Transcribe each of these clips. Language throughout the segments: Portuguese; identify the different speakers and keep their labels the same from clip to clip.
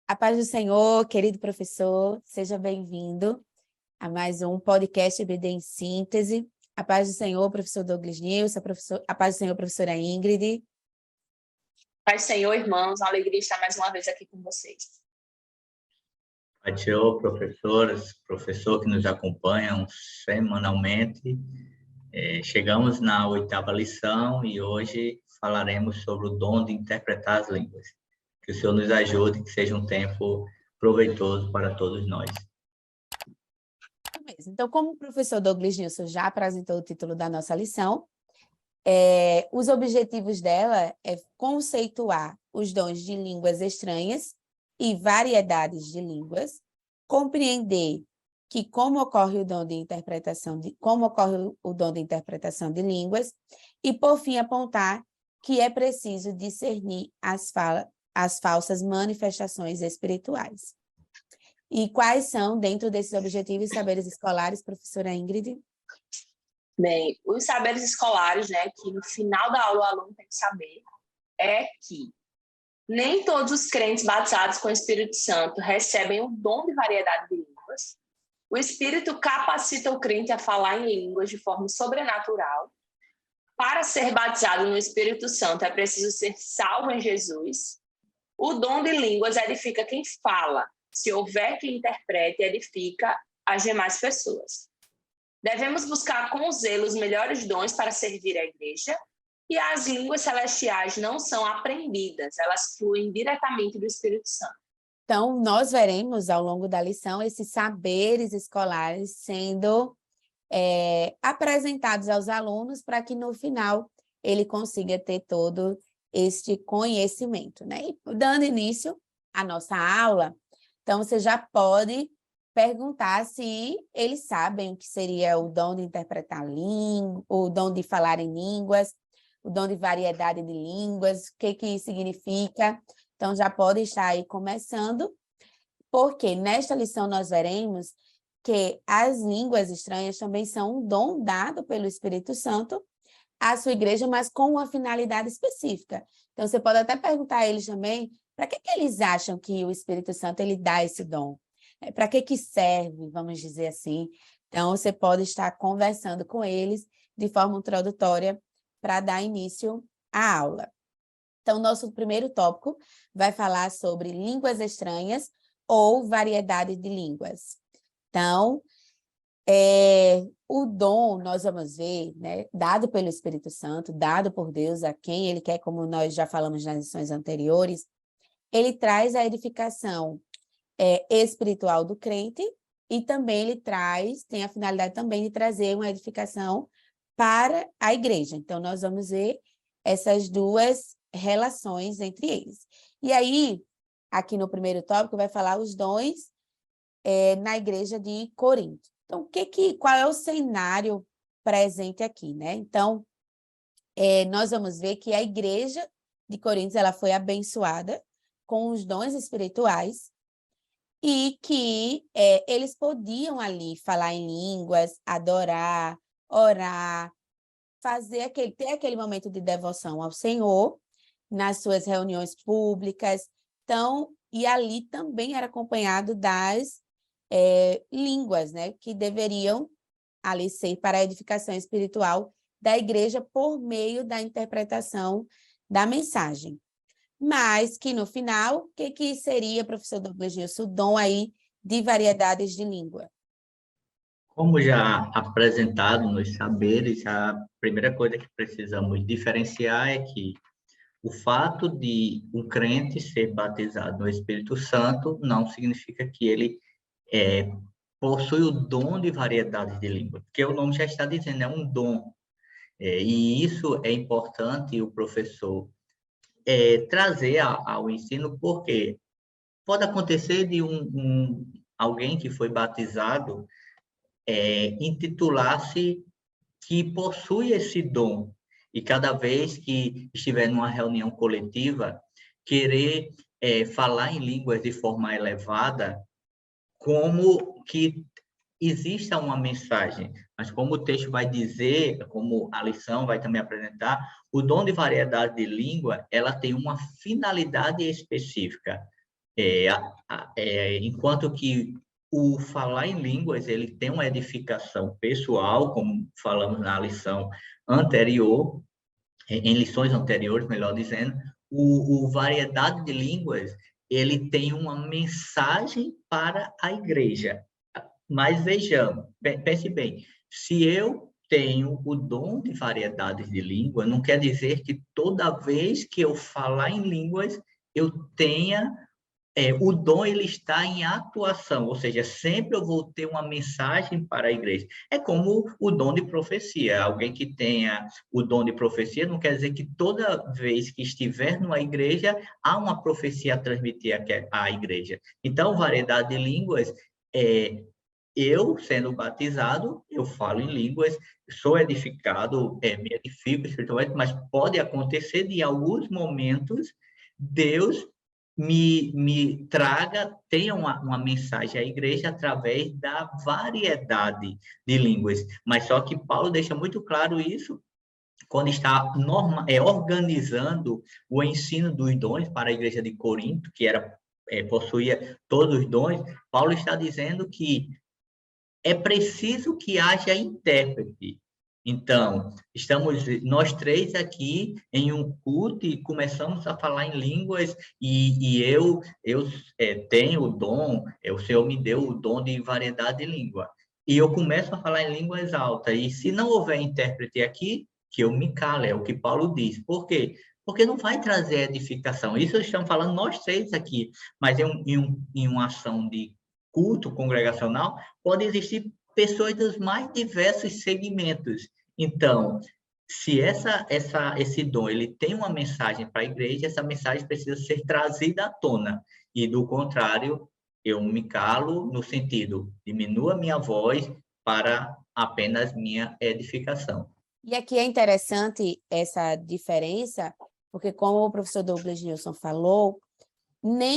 Speaker 1: A paz do Senhor, querido professor, seja bem-vindo a mais um podcast EBD em Síntese. A paz do Senhor, professor Douglas Nilson, a paz do Senhor, professora Ingrid.
Speaker 2: Paz do Senhor, irmãos, uma alegria estar mais uma vez aqui com vocês.
Speaker 3: Paz do Senhor, professoras, professor que nos acompanham semanalmente. Chegamos na 8ª lição e hoje falaremos sobre o dom de interpretar as línguas. Que o Senhor nos ajude, que seja um tempo proveitoso para todos nós.
Speaker 1: Então, como o professor Douglas Nilson já apresentou o título da nossa lição, os objetivos dela é conceituar os dons de línguas estranhas e variedades de línguas, compreender que como ocorre o dom de interpretação de línguas e, por fim, apontar que é preciso discernir as falsas manifestações espirituais. E quais são, dentro desses objetivos e saberes escolares, professora Ingrid?
Speaker 2: Bem, os saberes escolares, que no final da aula o aluno tem que saber, é que nem todos os crentes batizados com o Espírito Santo recebem o dom de variedade de línguas. O Espírito capacita o crente a falar em línguas de forma sobrenatural. Para ser batizado no Espírito Santo é preciso ser salvo em Jesus. O dom de línguas edifica quem fala. Se houver quem interprete, edifica as demais pessoas. Devemos buscar com zelo os melhores dons para servir a igreja, e as línguas celestiais não são aprendidas, elas fluem diretamente do Espírito Santo.
Speaker 1: Então, nós veremos ao longo da lição esses saberes escolares sendo apresentados aos alunos para que no final ele consiga ter todo este conhecimento, E dando início à nossa aula, então você já pode perguntar se eles sabem o que seria o dom de interpretar língua, o dom de falar em línguas, o dom de variedade de línguas, o que significa. Então, já pode estar aí começando, porque nesta lição nós veremos que as línguas estranhas também são um dom dado pelo Espírito Santo à sua igreja, mas com uma finalidade específica. Então, você pode até perguntar a eles também para que eles acham que o Espírito Santo ele dá esse dom. Para que serve, vamos dizer assim. Então, você pode estar conversando com eles de forma introdutória para dar início à aula. Então, nosso primeiro tópico vai falar sobre línguas estranhas ou variedade de línguas. Então, o dom, nós vamos ver, dado pelo Espírito Santo, dado por Deus a quem Ele quer, como nós já falamos nas lições anteriores, ele traz a edificação espiritual do crente e também ele tem a finalidade também de trazer uma edificação para a igreja. Então, nós vamos ver essas duas relações entre eles. E aí, aqui no primeiro tópico, vai falar os dons na igreja de Corinto. Então, qual é o cenário presente aqui, Então, nós vamos ver que a igreja de Corinto ela foi abençoada com os dons espirituais e que eles podiam ali falar em línguas, adorar, orar, ter aquele momento de devoção ao Senhor nas suas reuniões públicas. Então, e ali também era acompanhado das línguas, que deveriam ali ser para a edificação espiritual da igreja por meio da interpretação da mensagem. Mas que no final, o que seria, professor Douglas Nilson, o dom aí de variedades de língua?
Speaker 3: Como já apresentado nos saberes, a primeira coisa que precisamos diferenciar é que o fato de um crente ser batizado no Espírito Santo não significa que ele possui o dom de variedade de língua, porque o nome já está dizendo, é um dom. E isso é importante o professor trazer ao ensino, porque pode acontecer de alguém que foi batizado intitular-se que possui esse dom, e cada vez que estiver numa reunião coletiva, querer falar em línguas de forma elevada, como que exista uma mensagem, mas como o texto vai dizer, como a lição vai também apresentar, o dom de variedade de língua, ela tem uma finalidade específica Enquanto que o falar em línguas, ele tem uma edificação pessoal, como falamos na lição anterior, em lições anteriores, melhor dizendo, o variedade de línguas, ele tem uma mensagem para a igreja. Mas vejamos, pense bem, se eu tenho o dom de variedades de língua, não quer dizer que toda vez que eu falar em línguas, eu tenha o dom, ele está em atuação, ou seja, sempre eu vou ter uma mensagem para a igreja. É como o dom de profecia. Alguém que tenha o dom de profecia não quer dizer que toda vez que estiver numa igreja, há uma profecia a transmitir à igreja. Então, variedade de línguas, eu, sendo batizado, eu falo em línguas, sou edificado, me edifico espiritualmente, mas pode acontecer de, em alguns momentos, Deus me traga, tenha uma mensagem à igreja através da variedade de línguas. Mas só que Paulo deixa muito claro isso quando está organizando o ensino dos dons para a igreja de Corinto, que possuía todos os dons. Paulo está dizendo que é preciso que haja intérprete. Então, estamos nós três aqui em um culto e começamos a falar em línguas e eu tenho o dom, o Senhor me deu o dom de variedade de língua. E eu começo a falar em línguas altas. E se não houver intérprete aqui, que eu me cale, é o que Paulo diz. Por quê? Porque não vai trazer edificação. Isso estamos falando nós três aqui, mas em uma ação de culto congregacional, pode existir pessoas dos mais diversos segmentos. Então, se esse dom ele tem uma mensagem para a igreja, essa mensagem precisa ser trazida à tona. E, do contrário, eu me calo no sentido, diminua minha voz para apenas minha edificação.
Speaker 1: E aqui é interessante essa diferença, porque como o professor Douglas Nilson falou,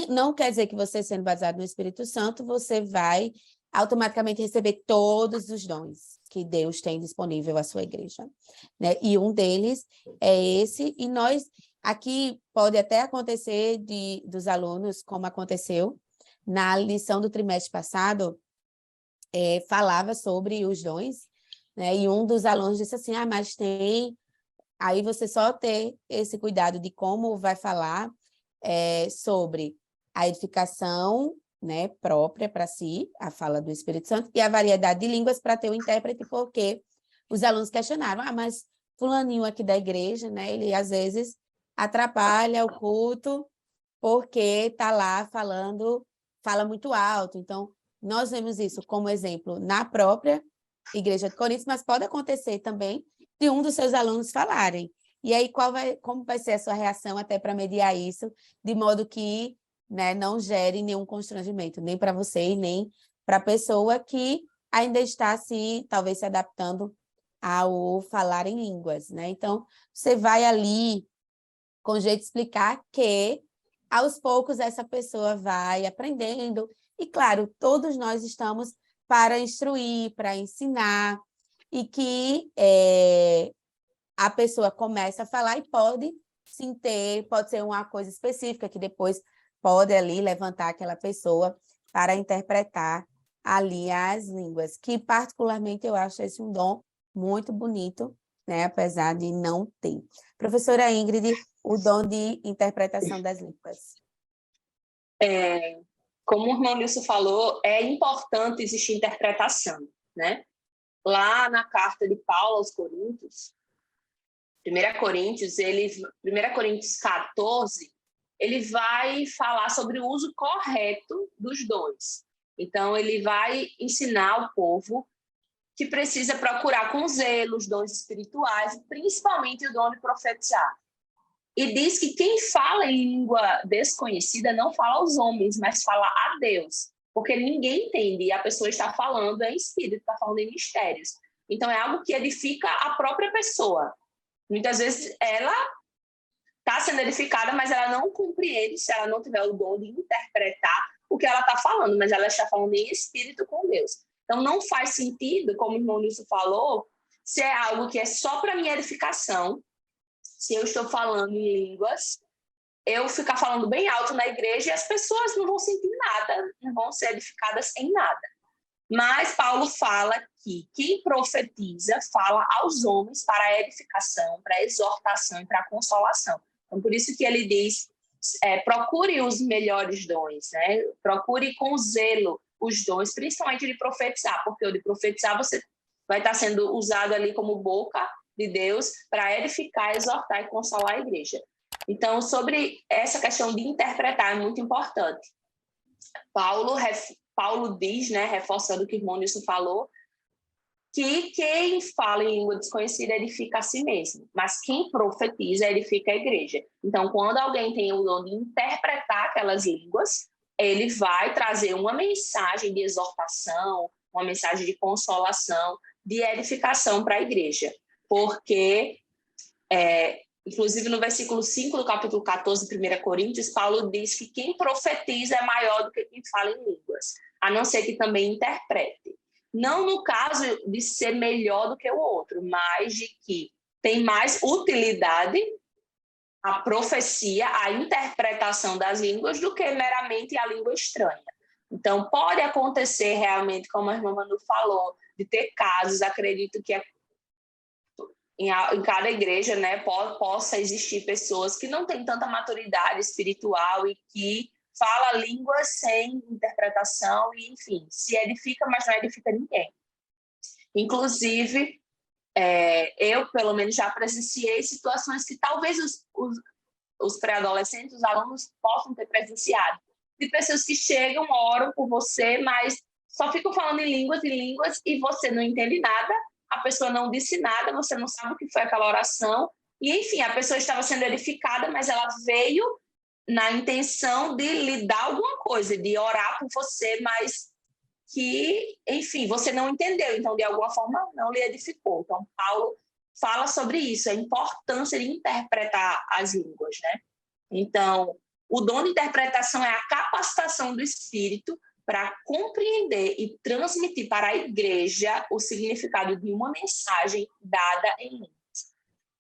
Speaker 1: não quer dizer que você, sendo batizado no Espírito Santo, você vai automaticamente receber todos os dons que Deus tem disponível à sua igreja, né? E um deles é esse, e nós, aqui pode até acontecer dos alunos, como aconteceu na lição do trimestre passado, falava sobre os dons, né? E um dos alunos disse assim, mas tem... Aí você só ter esse cuidado de como vai falar sobre a edificação, né, própria para si, a fala do Espírito Santo, e a variedade de línguas para ter o intérprete, porque os alunos questionaram, mas fulaninho aqui da igreja, né, ele às vezes atrapalha o culto porque está lá fala muito alto. Então, nós vemos isso como exemplo na própria igreja de Corinto, mas pode acontecer também de um dos seus alunos falarem. E aí, como vai ser a sua reação até para mediar isso, de modo que, né, não gere nenhum constrangimento, nem para você e nem para a pessoa que ainda está talvez se adaptando ao falar em línguas, né? Então, você vai ali com jeito de explicar que, aos poucos, essa pessoa vai aprendendo. E, claro, todos nós estamos para instruir, para ensinar, e que a pessoa começa a falar e pode ser uma coisa específica que depois pode ali levantar aquela pessoa para interpretar ali as línguas, que particularmente eu acho esse um dom muito bonito, né? Apesar de não ter. Professora Ingrid, o dom de interpretação das línguas.
Speaker 2: Como o irmão Nilson falou, é importante existir interpretação, né? Lá na carta de Paulo aos Coríntios, 1 Coríntios 14, ele vai falar sobre o uso correto dos dons. Então, ele vai ensinar o povo que precisa procurar com zelo os dons espirituais, principalmente o dom de profetizar. E diz que quem fala em língua desconhecida não fala aos homens, mas fala a Deus, porque ninguém entende e a pessoa está falando em espírito, está falando em mistérios. Então, é algo que edifica a própria pessoa. Muitas vezes ela está sendo edificada, mas ela não compreende se ela não tiver o dom de interpretar o que ela está falando, mas ela está falando em espírito com Deus. Então, não faz sentido, como o irmão Nilson falou, se é algo que é só para minha edificação, se eu estou falando em línguas, eu ficar falando bem alto na igreja e as pessoas não vão sentir nada, não vão ser edificadas em nada. Mas Paulo fala que quem profetiza fala aos homens para a edificação, para a exortação e para a consolação. Então, por isso que ele diz, procure os melhores dons, né? Procure com zelo os dons, principalmente de profetizar, porque o de profetizar você vai estar sendo usado ali como boca de Deus para edificar, exortar e consolar a igreja. Então, sobre essa questão de interpretar, é muito importante. Paulo diz, né, reforçando o que o irmão Nilson falou, que quem fala em língua desconhecida edifica a si mesmo, mas quem profetiza edifica a igreja. Então, quando alguém tem o dom de interpretar aquelas línguas, ele vai trazer uma mensagem de exortação, uma mensagem de consolação, de edificação para a igreja. Porque, inclusive no versículo 5 do capítulo 14 de 1 Coríntios, Paulo diz que quem profetiza é maior do que quem fala em línguas, a não ser que também interprete. Não no caso de ser melhor do que o outro, mas de que tem mais utilidade a profecia, a interpretação das línguas, do que meramente a língua estranha. Então, pode acontecer realmente, como a irmã Manu falou, de ter casos, acredito que em cada igreja, né, possa existir pessoas que não têm tanta maturidade espiritual e que fala línguas sem interpretação e, enfim, se edifica, mas não edifica ninguém. Inclusive, eu, pelo menos, já presenciei situações que talvez os pré-adolescentes, os alunos, possam ter presenciado. De pessoas que chegam, oram por você, mas só ficam falando em línguas e você não entende nada, a pessoa não disse nada, você não sabe o que foi aquela oração, e, enfim, a pessoa estava sendo edificada, mas ela veio na intenção de lhe dar alguma coisa, de orar por você, mas que, enfim, você não entendeu, então, de alguma forma, não lhe edificou. Então, Paulo fala sobre isso, a importância de interpretar as línguas, né? Então, o dom de interpretação é a capacitação do Espírito para compreender e transmitir para a igreja o significado de uma mensagem dada em línguas.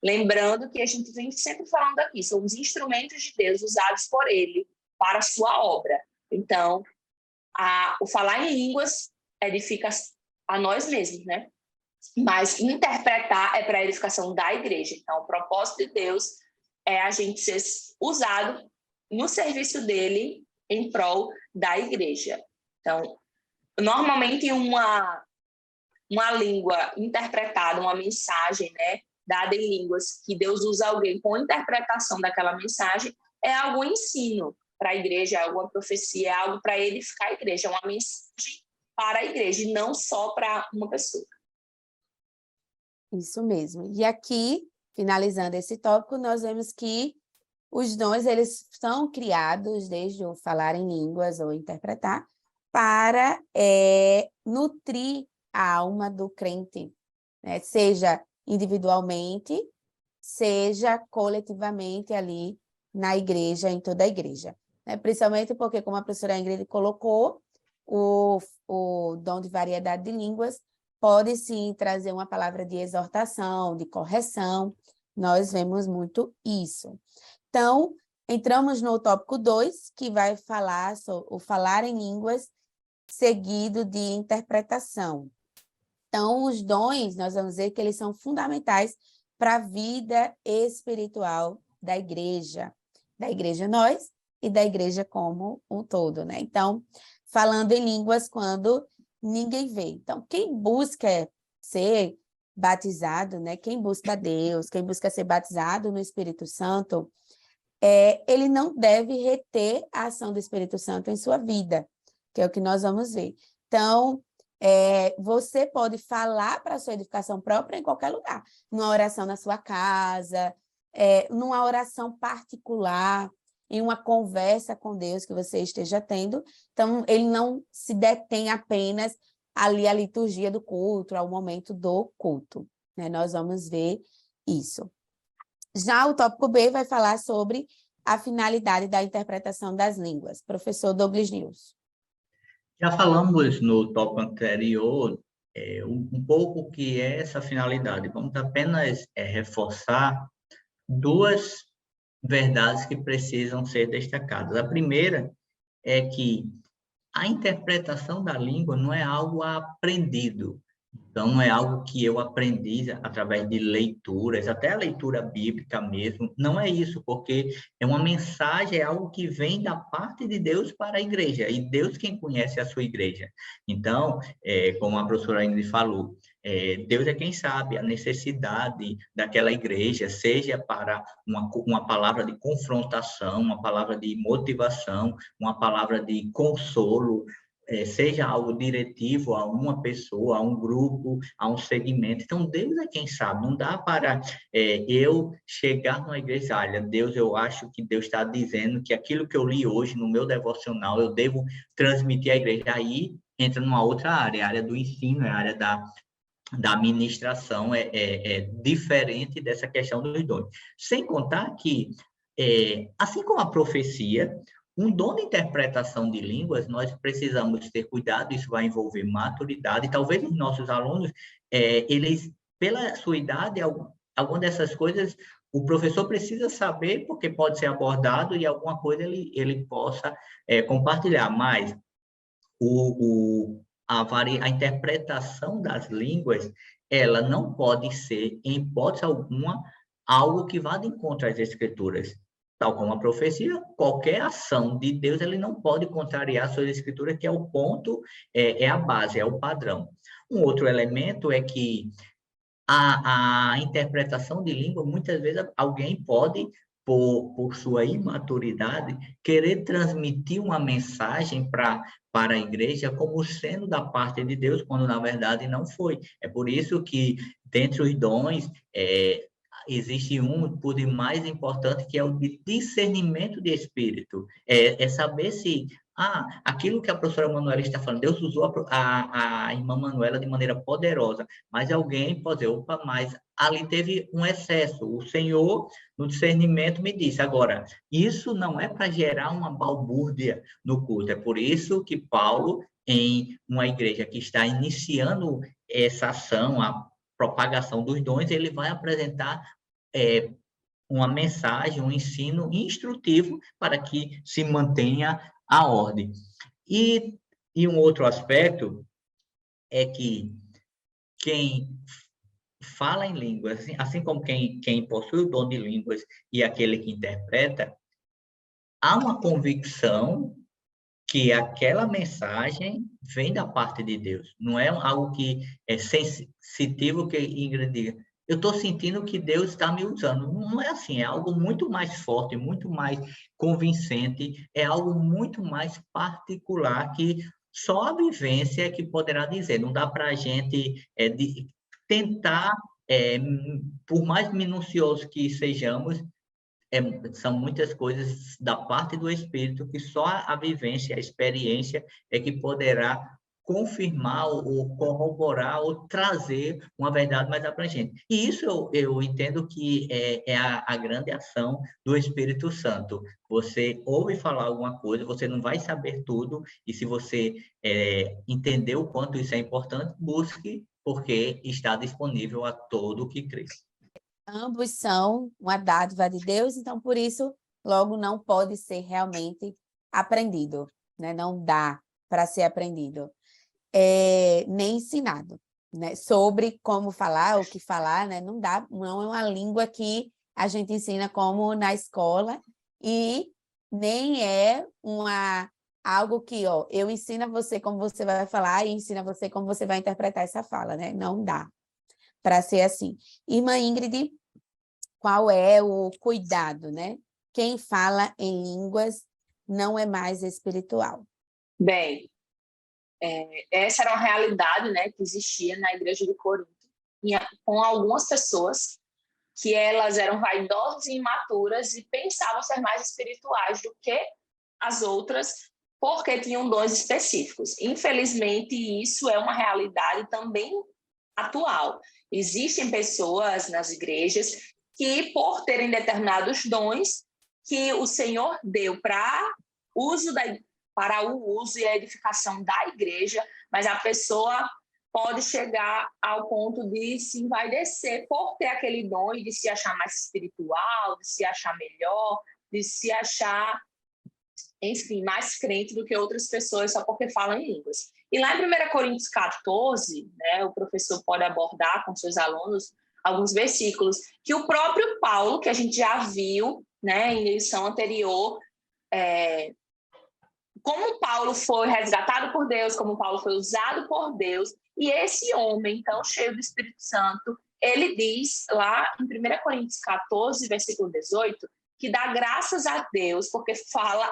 Speaker 2: Lembrando que a gente vem sempre falando aqui, são os instrumentos de Deus usados por ele para a sua obra. Então, o falar em línguas edifica a nós mesmos, né? Mas interpretar é para a edificação da igreja. Então, o propósito de Deus é a gente ser usado no serviço dele em prol da igreja. Então, normalmente uma língua interpretada, uma mensagem, né, dada em línguas, que Deus usa alguém com a interpretação daquela mensagem, é algum ensino para a igreja, é alguma profecia, é algo para edificar a igreja, é uma mensagem para a igreja, e não só para uma pessoa.
Speaker 1: Isso mesmo. E aqui, finalizando esse tópico, nós vemos que os dons, eles são criados desde o falar em línguas ou interpretar para nutrir a alma do crente, né? Seja individualmente, seja coletivamente ali na igreja, em toda a igreja, né? Principalmente porque, como a professora Ingrid colocou, o dom de variedade de línguas pode sim trazer uma palavra de exortação, de correção, nós vemos muito isso. Então, entramos no tópico 2, que vai falar sobre o falar em línguas, seguido de interpretação. Então, os dons, nós vamos ver que eles são fundamentais para a vida espiritual da igreja nós e da igreja como um todo, né? Então, falando em línguas quando ninguém vê. Então, quem busca ser batizado, né? Quem busca Deus, quem busca ser batizado no Espírito Santo, ele não deve reter a ação do Espírito Santo em sua vida, que é o que nós vamos ver. Então, você pode falar para a sua edificação própria em qualquer lugar, numa oração na sua casa, numa oração particular, em uma conversa com Deus que você esteja tendo. Então, ele não se detém apenas ali à liturgia do culto, ao momento do culto, né? Nós vamos ver isso. Já o tópico B vai falar sobre a finalidade da interpretação das línguas. Professor Douglas Nilson.
Speaker 3: Já falamos no tópico anterior um pouco o que é essa finalidade. Vamos apenas reforçar duas verdades que precisam ser destacadas. A primeira é que a interpretação da língua não é algo aprendido. Então, não é algo que eu aprendi através de leituras, até a leitura bíblica mesmo. Não é isso, porque é uma mensagem, é algo que vem da parte de Deus para a igreja, e Deus quem conhece a sua igreja. Então, como a professora Ingrid falou, Deus é quem sabe a necessidade daquela igreja, seja para uma palavra de confrontação, uma palavra de motivação, uma palavra de consolo, seja algo diretivo a uma pessoa, a um grupo, a um segmento. Então, Deus é quem sabe. Não dá para eu chegar numa igreja, olha, Deus, eu acho que Deus está dizendo que aquilo que eu li hoje no meu devocional, eu devo transmitir à igreja. Aí entra numa outra área, a área do ensino, a área da administração, é diferente dessa questão dos dons. Sem contar que, assim como a profecia, um dom de interpretação de línguas, nós precisamos ter cuidado, isso vai envolver maturidade, e talvez os nossos alunos, eles, pela sua idade, alguma dessas coisas, o professor precisa saber, porque pode ser abordado e alguma coisa ele possa compartilhar, mas a interpretação das línguas, ela não pode ser, em hipótese alguma, algo que vá de encontro às escrituras. Tal como a profecia, qualquer ação de Deus, ele não pode contrariar suas escrituras, que é o ponto, é a base, é o padrão. Um outro elemento é que a interpretação de língua, muitas vezes alguém pode, por sua imaturidade, querer transmitir uma mensagem para a igreja como sendo da parte de Deus, quando na verdade não foi. É por isso que, dentre os dons, existe um, por mais importante, que é o de discernimento de espírito. É saber se aquilo que a professora Manuela está falando, Deus usou a irmã Manuela de maneira poderosa, mas alguém pode dizer, opa, mas ali teve um excesso. O Senhor, no discernimento, me disse. Agora, isso não é para gerar uma balbúrdia no culto. É por isso que Paulo, em uma igreja que está iniciando essa ação, a propagação dos dons, ele vai apresentar uma mensagem, um ensino instrutivo para que se mantenha a ordem. E um outro aspecto é que quem fala em línguas, assim como quem possui o dom de línguas e aquele que interpreta, há uma convicção que aquela mensagem vem da parte de Deus. Não é algo que é sensitivo, que Ingrid diga, eu estou sentindo que Deus está me usando. Não é assim, é algo muito mais forte, muito mais convincente, é algo muito mais particular que só a vivência é que poderá dizer. Não dá para a gente tentar, por mais minuciosos que sejamos, são muitas coisas da parte do Espírito que só a vivência, a experiência é que poderá confirmar ou corroborar ou trazer uma verdade mais abrangente. E isso eu entendo que é a grande ação do Espírito Santo. Você ouve falar alguma coisa, você não vai saber tudo, e se você entender o quanto isso é importante, busque, porque está disponível a todo o que crê.
Speaker 1: Ambos são uma dádiva de Deus, então por isso logo não pode ser realmente aprendido, né? Não dá para ser aprendido, nem ensinado, né? Sobre como falar, o que falar, né? Não dá, não é uma língua que a gente ensina como na escola, e nem é algo que, eu ensino a você como você vai falar e ensino a você como você vai interpretar essa fala, né? Não dá para ser assim. Irmã Ingrid, qual é o cuidado, né? Quem fala em línguas não é mais espiritual.
Speaker 2: Bem, essa era uma realidade, né, que existia na igreja de Corinto, com algumas pessoas que elas eram vaidosas e imaturas e pensavam ser mais espirituais do que as outras, porque tinham dons específicos. Infelizmente, isso é uma realidade também atual. Existem pessoas nas igrejas que, por terem determinados dons que o Senhor deu para o uso e a edificação da igreja, mas a pessoa pode chegar ao ponto de se envaidecer por ter aquele dom e de se achar mais espiritual, de se achar melhor, de se achar, enfim, mais crente do que outras pessoas só porque falam em línguas. E lá em 1 Coríntios 14, né, o professor pode abordar com seus alunos alguns versículos que o próprio Paulo, que a gente já viu, né, em lição anterior, como Paulo foi resgatado por Deus, como Paulo foi usado por Deus, e esse homem tão cheio do Espírito Santo, ele diz lá em 1 Coríntios 14, versículo 18, que dá graças a Deus porque fala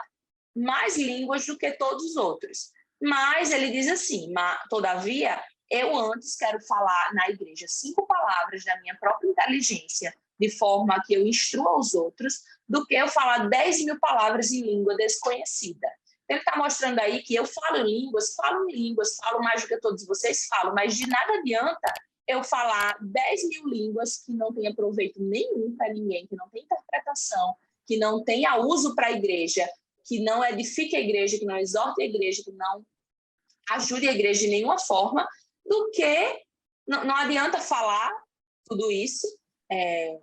Speaker 2: mais línguas do que todos os outros. Mas ele diz assim, todavia, eu antes quero falar na igreja 5 palavras da minha própria inteligência, de forma que eu instrua os outros, do que eu falar 10.000 palavras em língua desconhecida. Ele está mostrando aí que eu falo línguas, falo mais do que todos vocês falam, mas de nada adianta eu falar 10.000 línguas que não tenha proveito nenhum para ninguém, que não tem interpretação, que não tenha uso para a igreja, que não edifique a igreja, que não exorte a igreja, que não ajude a igreja de nenhuma forma, do que não adianta falar tudo isso. É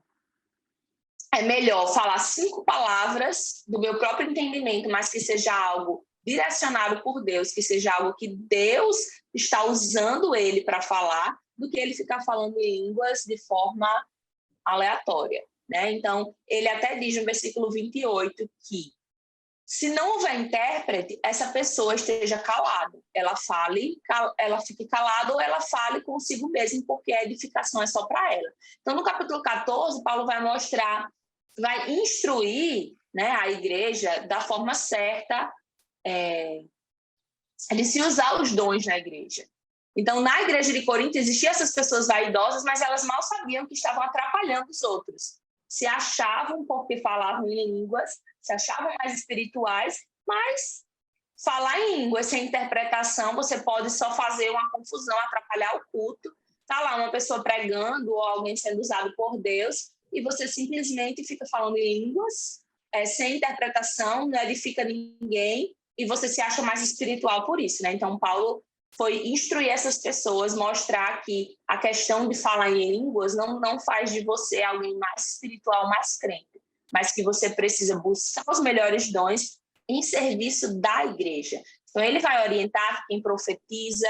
Speaker 2: melhor falar 5 palavras do meu próprio entendimento, mas que seja algo direcionado por Deus, que seja algo que Deus está usando ele para falar, do que ele ficar falando em línguas de forma aleatória, né? Então, ele até diz no versículo 28 que se não houver intérprete, essa pessoa esteja calada. Ela fique calada ou ela fale consigo mesma, porque a edificação é só para ela. Então, no capítulo 14, Paulo vai mostrar, vai instruir, né, a igreja da forma certa de se usar os dons na igreja. Então, na igreja de Corinto, existiam essas pessoas vaidosas, mas elas mal sabiam que estavam atrapalhando os outros. Se achavam porque falavam em línguas, se achavam mais espirituais, mas falar em línguas sem interpretação, você pode só fazer uma confusão, atrapalhar o culto. Está lá uma pessoa pregando ou alguém sendo usado por Deus e você simplesmente fica falando em línguas, sem interpretação, não edifica ninguém e você se acha mais espiritual por isso, né? Então, Paulo foi instruir essas pessoas, mostrar que a questão de falar em línguas não faz de você alguém mais espiritual, mais crente, mas que você precisa buscar os melhores dons em serviço da igreja. Então, ele vai orientar quem profetiza,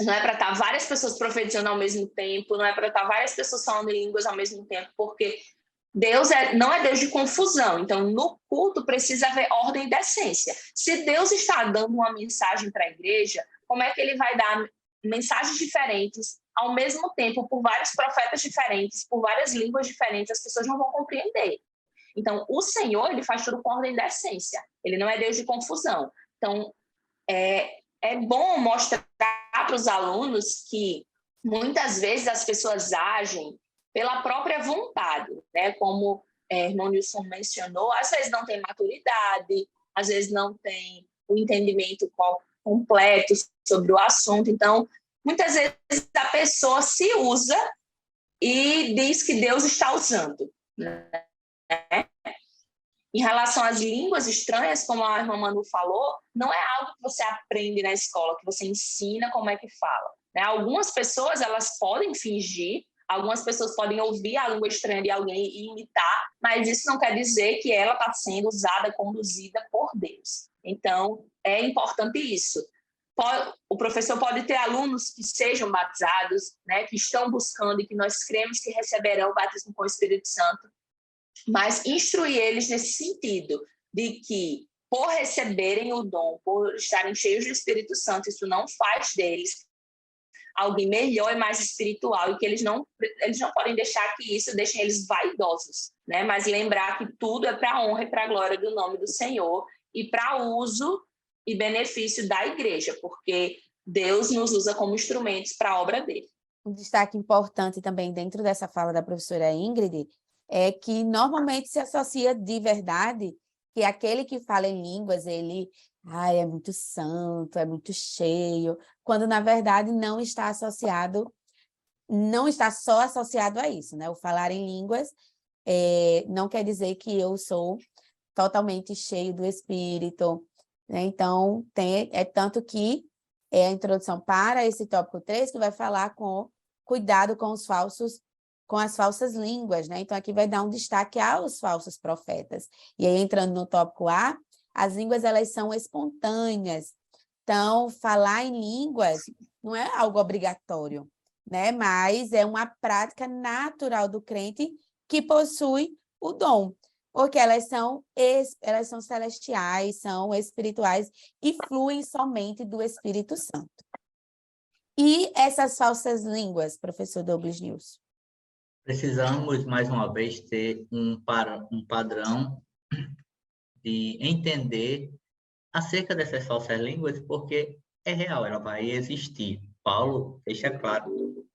Speaker 2: não é para estar várias pessoas profetizando ao mesmo tempo, não é para estar várias pessoas falando em línguas ao mesmo tempo, porque Deus não é Deus de confusão. Então, no culto precisa haver ordem e decência. Se Deus está dando uma mensagem para a igreja, como é que ele vai dar mensagens diferentes ao mesmo tempo por vários profetas diferentes, por várias línguas diferentes? As pessoas não vão compreender. Então, o Senhor, ele faz tudo com ordem e decência. Ele não é Deus de confusão. Então, é bom mostrar para os alunos que muitas vezes as pessoas agem pela própria vontade, né? Como o irmão Nilson mencionou, às vezes não tem maturidade, às vezes não tem o entendimento completo sobre o assunto. Então, muitas vezes a pessoa se usa e diz que Deus está usando, né? Em relação às línguas estranhas, como a irmã Manu falou, não é algo que você aprende na escola, que você ensina como é que fala, né? Algumas pessoas, elas podem fingir, algumas pessoas podem ouvir a língua estranha de alguém e imitar, mas isso não quer dizer que ela está sendo usada, conduzida por Deus. Então, é importante isso. O professor pode ter alunos que sejam batizados, né, que estão buscando e que nós cremos que receberão o batismo com o Espírito Santo, mas instruir eles nesse sentido, de que, por receberem o dom, por estarem cheios do Espírito Santo, isso não faz deles alguém melhor e mais espiritual, e que eles não podem deixar que isso deixe eles vaidosos, né? Mas lembrar que tudo é para a honra e para a glória do nome do Senhor e para uso e benefício da igreja, porque Deus nos usa como instrumentos para a obra dele.
Speaker 1: Um destaque importante também dentro dessa fala da professora Ingrid é que normalmente se associa de verdade que aquele que fala em línguas, ele é muito santo, é muito cheio, quando na verdade não está só associado a isso, né? O falar em línguas não quer dizer que eu sou totalmente cheio do Espírito, né? Então, tanto que é a introdução para esse tópico 3, que vai falar com cuidado com as falsas línguas, né? Então, aqui vai dar um destaque aos falsos profetas. E aí, entrando no tópico A, as línguas, elas são espontâneas. Então, falar em línguas não é algo obrigatório, né? Mas é uma prática natural do crente que possui o dom, porque elas são celestiais, são espirituais e fluem somente do Espírito Santo. E essas falsas línguas, professor Douglas News?
Speaker 3: Precisamos, mais uma vez, ter um padrão de entender acerca dessas falsas línguas, porque é real, ela vai existir. Paulo deixa claro,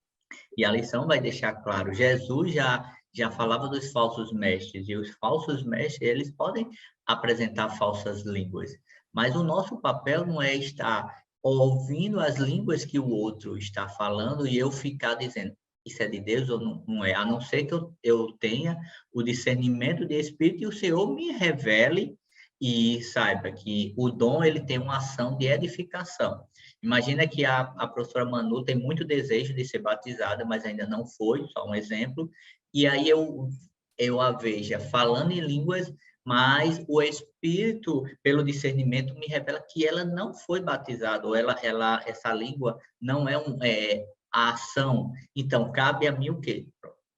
Speaker 3: e a lição vai deixar claro. Jesus já falava dos falsos mestres, e os falsos mestres, eles podem apresentar falsas línguas, mas o nosso papel não é estar ouvindo as línguas que o outro está falando e eu ficar dizendo, isso é de Deus ou não é? A não ser que eu tenha o discernimento de espírito e o Senhor me revele e saiba que o dom ele tem uma ação de edificação. Imagina que a professora Manu tem muito desejo de ser batizada, mas ainda não foi, só um exemplo, e aí eu a veja falando em línguas, mas o Espírito, pelo discernimento, me revela que ela não foi batizada, ou essa língua não é a ação. Então, cabe a mim o quê?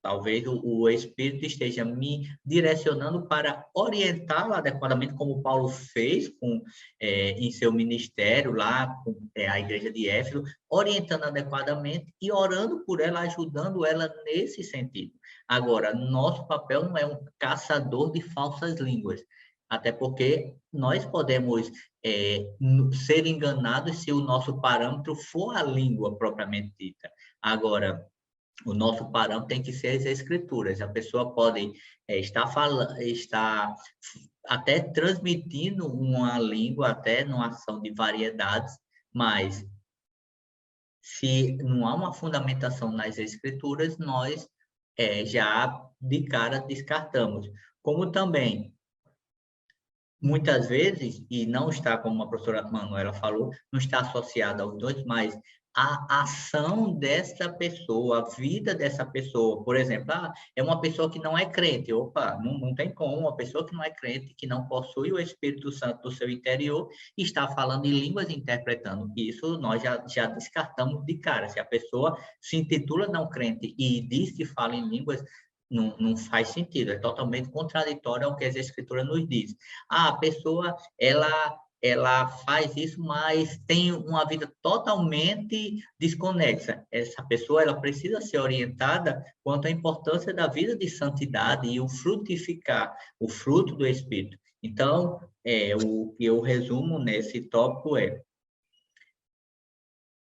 Speaker 3: Talvez o Espírito esteja me direcionando para orientá-la adequadamente, como Paulo fez em seu ministério lá, com a igreja de Éfeso, orientando adequadamente e orando por ela, ajudando ela nesse sentido. Agora, nosso papel não é um caçador de falsas línguas, até porque nós podemos ser enganados se o nosso parâmetro for a língua propriamente dita. Agora, o nosso parâmetro tem que ser as escrituras. A pessoa pode estar até transmitindo uma língua, até numa ação de variedades, mas se não há uma fundamentação nas escrituras, nós já de cara descartamos. Como também, muitas vezes, e não está, como a professora Manuela falou, não está associada aos dois, mas a ação dessa pessoa, a vida dessa pessoa. Por exemplo, é uma pessoa que não é crente. Opa, não tem como uma pessoa que não é crente, que não possui o Espírito Santo no seu interior, está falando em línguas e interpretando. Isso nós já descartamos de cara. Se a pessoa se intitula não crente e diz que fala em línguas, não faz sentido, é totalmente contraditório ao que as escrituras nos dizem. A pessoa, ela faz isso, mas tem uma vida totalmente desconexa. Essa pessoa, ela precisa ser orientada quanto à importância da vida de santidade e o frutificar, o fruto do Espírito. Então, o que eu resumo nesse tópico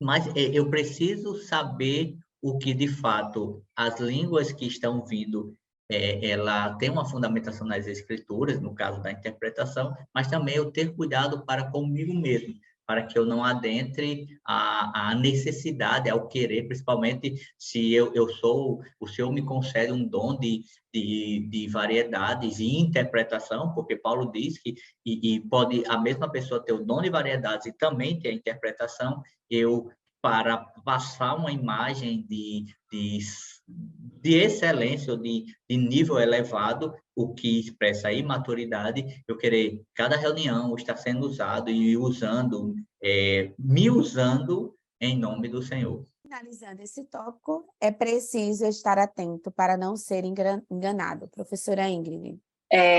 Speaker 3: mas eu preciso saber o que, de fato, as línguas que estão vindo, ela tem uma fundamentação nas escrituras, no caso da interpretação, mas também eu ter cuidado para comigo mesmo, para que eu não adentre a necessidade, ao querer, principalmente se o Senhor me concede um dom de variedades e interpretação, porque Paulo diz que e pode a mesma pessoa ter o dom de variedades e também ter a interpretação, para passar uma imagem de excelência ou de nível elevado, o que expressa a imaturidade, eu querer, cada reunião estar sendo usado e me usando em nome do Senhor.
Speaker 1: Finalizando esse tópico, é preciso estar atento para não ser enganado. Professora Ingrid.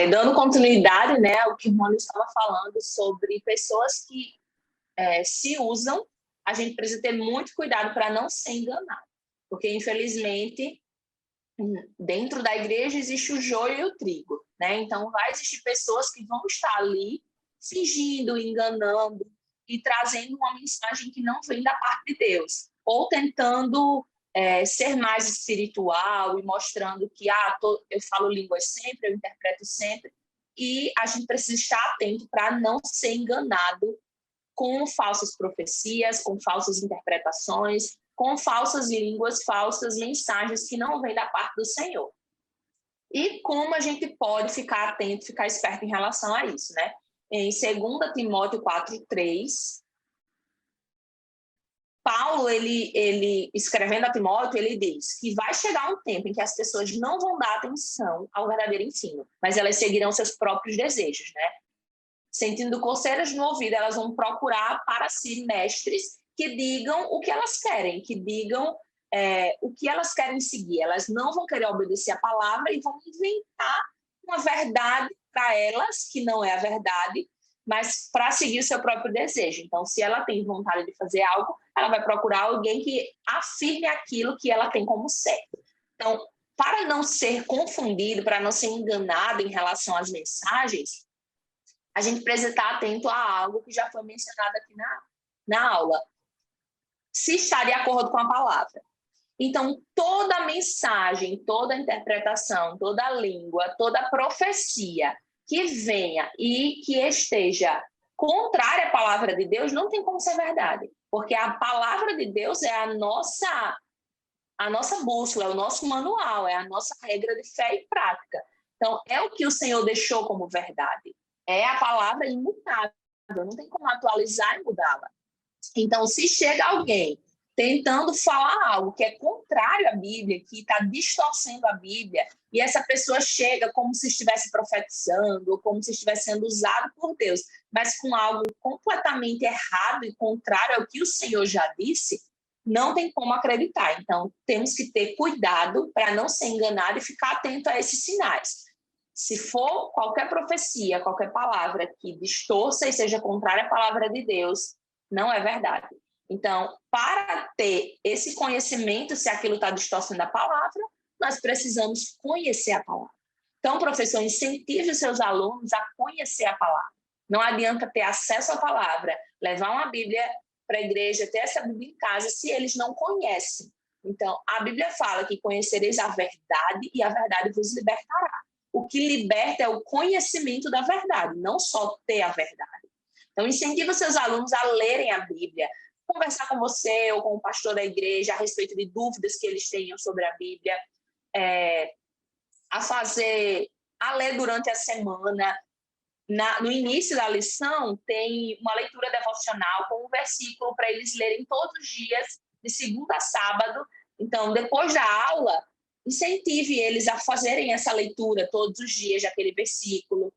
Speaker 2: Dando continuidade, né, ao que o Mônica estava falando sobre pessoas que se usam, a gente precisa ter muito cuidado para não ser enganado, porque, infelizmente, dentro da igreja existe o joio e o trigo, né? Então, vai existir pessoas que vão estar ali fingindo, enganando e trazendo uma mensagem que não vem da parte de Deus, ou tentando ser mais espiritual e mostrando que eu falo línguas sempre, eu interpreto sempre, e a gente precisa estar atento para não ser enganado com falsas profecias, com falsas interpretações, com falsas línguas, falsas mensagens que não vêm da parte do Senhor. E como a gente pode ficar atento, ficar esperto em relação a isso, né? Em 2 Timóteo 4:3, Paulo, ele escrevendo a Timóteo, ele diz que vai chegar um tempo em que as pessoas não vão dar atenção ao verdadeiro ensino, mas elas seguirão seus próprios desejos, né? Sentindo coceiras no ouvido, elas vão procurar para si mestres que digam o que elas querem, que digam o que elas querem seguir. Elas não vão querer obedecer a palavra e vão inventar uma verdade para elas, que não é a verdade, mas para seguir o seu próprio desejo. Então, se ela tem vontade de fazer algo, ela vai procurar alguém que afirme aquilo que ela tem como certo. Então, para não ser confundido, para não ser enganado em relação às mensagens, a gente precisa estar atento a algo que já foi mencionado aqui na aula. Se está de acordo com a palavra. Então, toda mensagem, toda interpretação, toda língua, toda profecia que venha e que esteja contrária à palavra de Deus, não tem como ser verdade. Porque a palavra de Deus é a nossa bússola, é o nosso manual, é a nossa regra de fé e prática. Então, é o que o Senhor deixou como verdade. É a palavra imutável, não tem como atualizar e mudá-la. Então, se chega alguém tentando falar algo que é contrário à Bíblia, que está distorcendo a Bíblia, e essa pessoa chega como se estivesse profetizando, ou como se estivesse sendo usado por Deus, mas com algo completamente errado e contrário ao que o Senhor já disse, não tem como acreditar. Então, temos que ter cuidado para não ser enganado e ficar atento a esses sinais. Se for qualquer profecia, qualquer palavra que distorça e seja contrária à palavra de Deus, não é verdade. Então, para ter esse conhecimento, se aquilo está distorcendo a palavra, nós precisamos conhecer a palavra. Então, professor, incentive os seus alunos a conhecer a palavra. Não adianta ter acesso à palavra, levar uma Bíblia para a igreja, ter essa Bíblia em casa, se eles não conhecem. Então, a Bíblia fala que conhecereis a verdade e a verdade vos libertará. O que liberta é o conhecimento da verdade, não só ter a verdade. Então, incentiva os seus alunos a lerem a Bíblia, conversar com você ou com o pastor da igreja a respeito de dúvidas que eles tenham sobre a Bíblia, a ler durante a semana. No início da lição, tem uma leitura devocional com um versículo para eles lerem todos os dias, de segunda a sábado. Então, depois da aula, incentive eles a fazerem essa leitura todos os dias daquele versículo,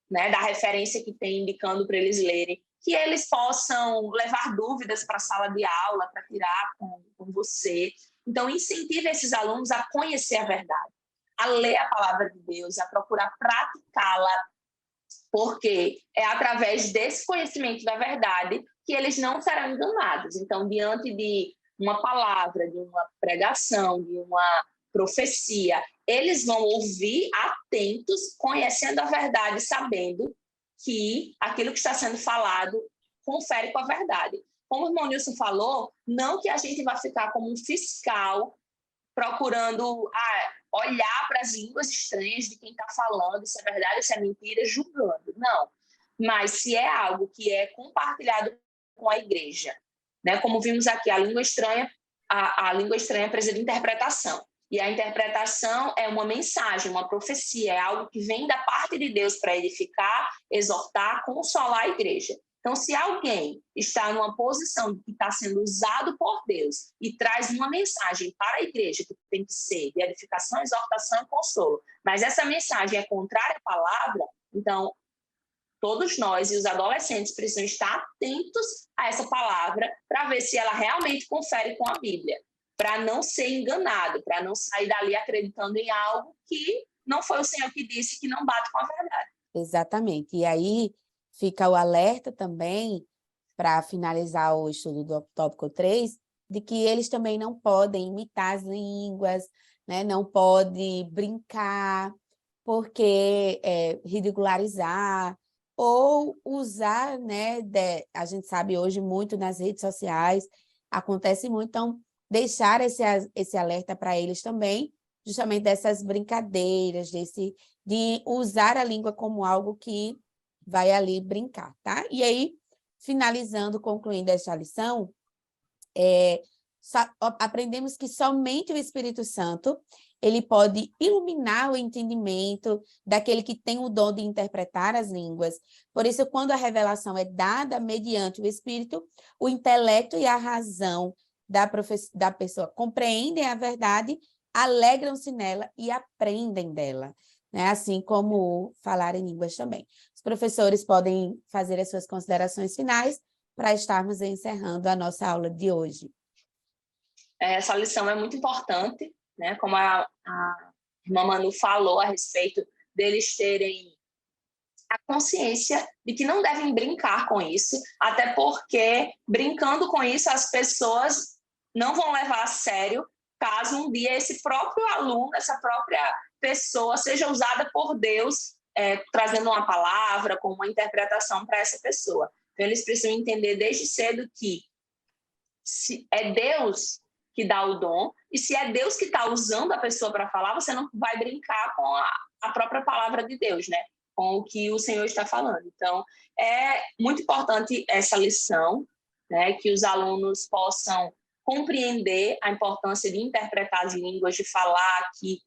Speaker 2: né, da referência que tem indicando para eles lerem, que eles possam levar dúvidas para a sala de aula, para tirar com você. Então, incentive esses alunos a conhecer a verdade, a ler a palavra de Deus, a procurar praticá-la, porque é através desse conhecimento da verdade que eles não serão enganados. Então, diante de uma palavra, de uma pregação, de uma profecia, eles vão ouvir atentos, conhecendo a verdade, sabendo que aquilo que está sendo falado confere com a verdade. Como o irmão Nilson falou, não que a gente vai ficar como um fiscal procurando olhar para as línguas estranhas de quem está falando, se é verdade ou se é mentira, julgando. Não. Mas se é algo que é compartilhado com a igreja, né? Como vimos aqui, a língua estranha precisa de interpretação. E a interpretação é uma mensagem, uma profecia, é algo que vem da parte de Deus para edificar, exortar, consolar a igreja. Então, se alguém está numa posição que está sendo usado por Deus e traz uma mensagem para a igreja que tem que ser de edificação, exortação e consolo, mas essa mensagem é contrária à palavra, então todos nós e os adolescentes precisam estar atentos a essa palavra para ver se ela realmente confere com a Bíblia, para não ser enganado, para não sair dali acreditando em algo que não foi o Senhor que disse, que não bate com a verdade.
Speaker 1: Exatamente. E aí fica o alerta também, para finalizar o estudo do tópico 3, de que eles também não podem imitar as línguas, né? Não podem brincar, porque ridicularizar, ou usar, né? A gente sabe hoje muito nas redes sociais, acontece muito, então deixar esse alerta para eles também, justamente dessas brincadeiras, de usar a língua como algo que vai ali brincar, tá? E aí, finalizando, concluindo esta lição, aprendemos que somente o Espírito Santo, ele pode iluminar o entendimento daquele que tem o dom de interpretar as línguas. Por isso, quando a revelação é dada mediante o Espírito, o intelecto e a razão da pessoa compreendem a verdade, alegram-se nela e aprendem dela, né? Assim como falar em línguas também. Os professores podem fazer as suas considerações finais para estarmos encerrando a nossa aula de hoje.
Speaker 2: Essa lição é muito importante, né? Como a irmã Manu falou a respeito deles terem a consciência de que não devem brincar com isso, até porque, brincando com isso, as pessoas não vão levar a sério caso um dia esse próprio aluno, essa própria pessoa seja usada por Deus, trazendo uma palavra, com uma interpretação para essa pessoa. Então, eles precisam entender desde cedo que se é Deus que dá o dom, e se é Deus que está usando a pessoa para falar, você não vai brincar com a própria palavra de Deus, né? Com o que o Senhor está falando. Então, é muito importante essa lição, né? Que os alunos possam compreender a importância de interpretar as línguas, de falar que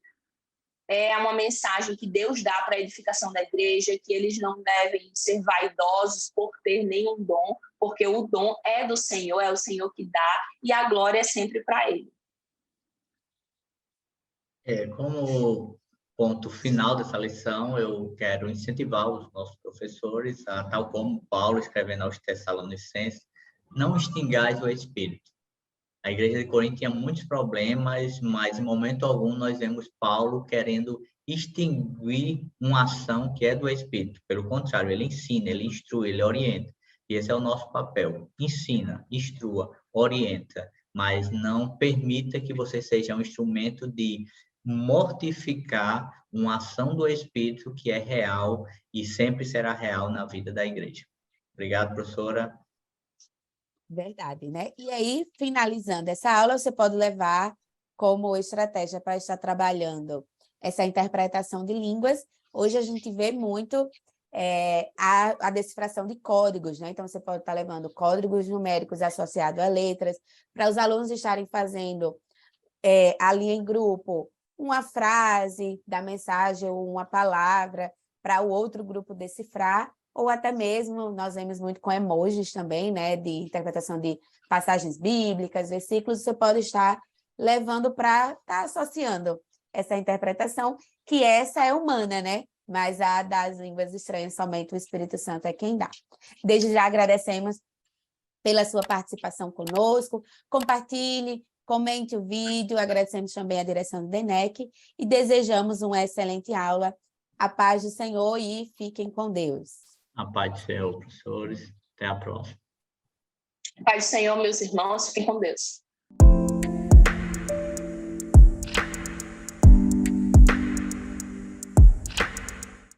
Speaker 2: é uma mensagem que Deus dá para a edificação da igreja, que eles não devem ser vaidosos por ter nenhum dom, porque o dom é do Senhor, é o Senhor que dá, e a glória é sempre para Ele.
Speaker 3: Como ponto final dessa lição, eu quero incentivar os nossos professores a, tal como Paulo escrevendo aos Tessalonicenses, não extingais o Espírito. A igreja de Corinto tinha muitos problemas, mas em momento algum nós vemos Paulo querendo extinguir uma ação que é do Espírito. Pelo contrário, ele ensina, ele instrui, ele orienta. E esse é o nosso papel. Ensina, instrua, orienta, mas não permita que você seja um instrumento de mortificar uma ação do Espírito que é real e sempre será real na vida da igreja. Obrigado, professora.
Speaker 1: Verdade, né? E aí, finalizando essa aula, você pode levar como estratégia para estar trabalhando essa interpretação de línguas. Hoje a gente vê muito a decifração de códigos, né? Então, você pode estar levando códigos numéricos associados a letras, para os alunos estarem fazendo ali em grupo uma frase da mensagem ou uma palavra para o outro grupo decifrar, ou até mesmo, nós vemos muito com emojis também, né, de interpretação de passagens bíblicas, versículos, você pode estar levando para estar associando essa interpretação, que essa é humana, né? Mas a das línguas estranhas, somente o Espírito Santo é quem dá. Desde já agradecemos pela sua participação conosco, compartilhe, comente o vídeo, agradecemos também a direção do DENEC e desejamos uma excelente aula. A paz do Senhor e fiquem com Deus.
Speaker 3: A paz do Senhor, professores. Até a próxima.
Speaker 2: A paz do Senhor, meus irmãos, fiquem com Deus.